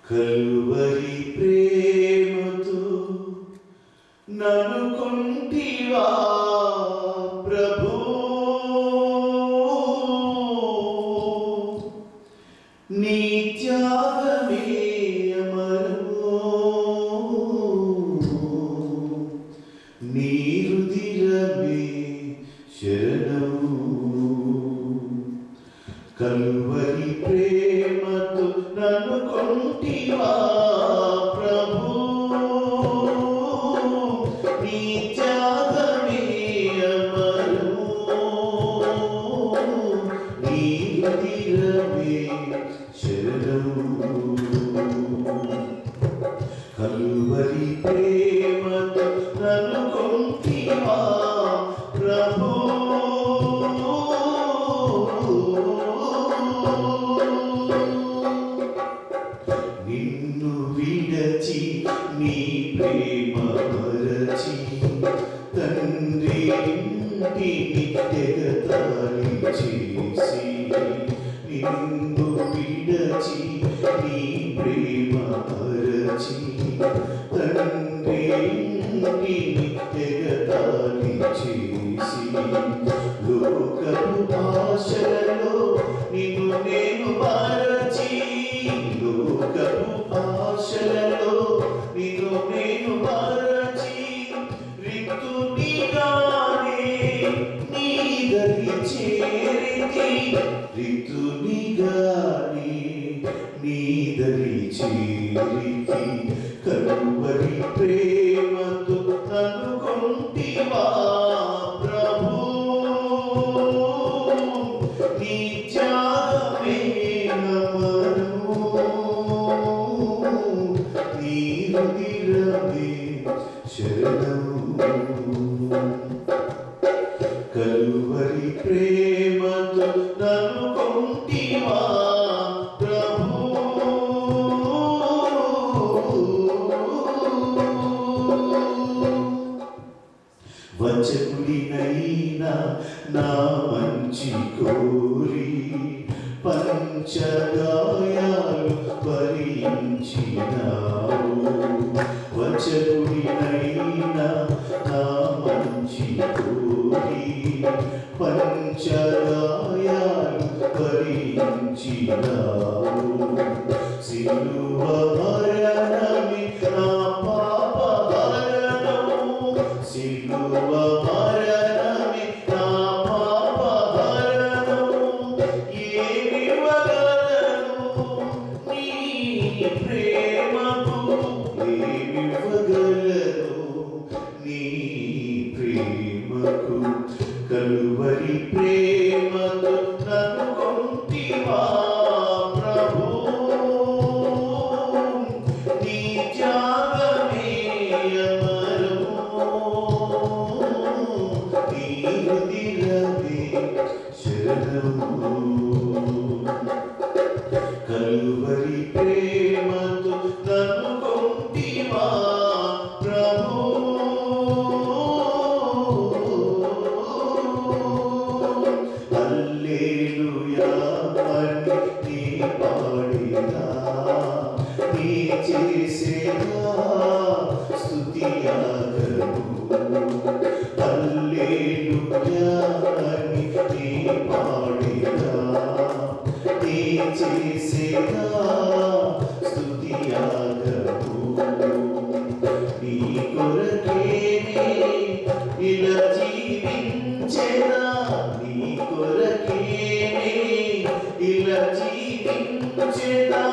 కలువరి ప్రేమతో నన్ను కొంటివా ప్రభు, నీ త్యాగమే అమరము, నీ రుధిరమే శరణము. కలువరి ప్రేమతో నన్ను కొంటివా ప్రభు, నీ త్యాగమే అమరము, నీ రుధిరమే శరణము. కలువరి ప్రేమతో నన్ను కొంటివా ప్రభు, నిన్ను విడచి నీ ప్రేమ మరచి తండ్రి ఇంటిని తెగతాళి చేసి, నిన్ను విడచి నీ ప్రేమ మరచి తండ్రి ఇంటిని తెగతాళి చేసి, లోకపు ఆశలలో నిన్ను నేను మరచి, లోకపు ఆశలలో నిన్ను నేను మరచి, రితునిగానే నీ దరి చేరితి, రితునిగానే నీ దరి చేరితి. కలువరి ప్రేమతో నన్ను కొంటివా ప్రభు, నీ త్యాగమే అమరము, నీ రుధిరమే శరణము. కలువరి ప్రేమతో నన్ను కొంటివా ప్రభు, వచకుడినైనా నా మంచి కోరి పంచగాయాలు భరించినావు, వచకుడినైనా నా మంచి కోరి పంచగాయాలు భరించినావు, సిలువ మరణమే నా పాప హరణము, సిలువ మరణమే నా పాప హరణము. ఏమివ్వగలను నీ ప్రేమకు, ఏమివ్వగలను నీ ప్రేమకు. కలువరి ప్రేమతో నన్ను కొంటివా ప్రభు, నీ త్యాగమే అమరము, నీ రుధిరమే శరణము. కలువరి ప్రేమతో నన్ను కొంటివా ప్రభు, హల్లెలూయా అని నీ పాడేదా, నీ చేసేదా స్తుతియాగము. హల్లెలూయా అని నీ పాడేదా, నీ చేసేదా స్తుతియాగము. నీ కొరకేనే ఇలా జీవించెదా, నీ కొరకేనే ఇలా జీవించెదా.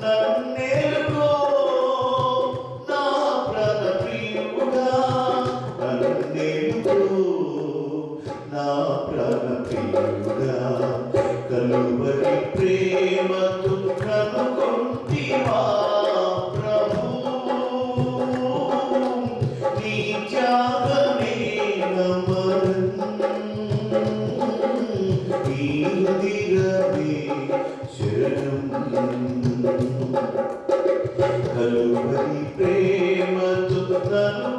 నన్నెలుగో నా ప్రాణ ప్రియుడా, నన్నెలుగో నా ప్రాణ ప్రియుడా. కలువరి ప్రేమతో నన్ను కొంటివా ప్రభు, నీ త్యాగమే అమరము, నీ రుధిరమే శరణము. కలువరి ప్రేమతో నన్ను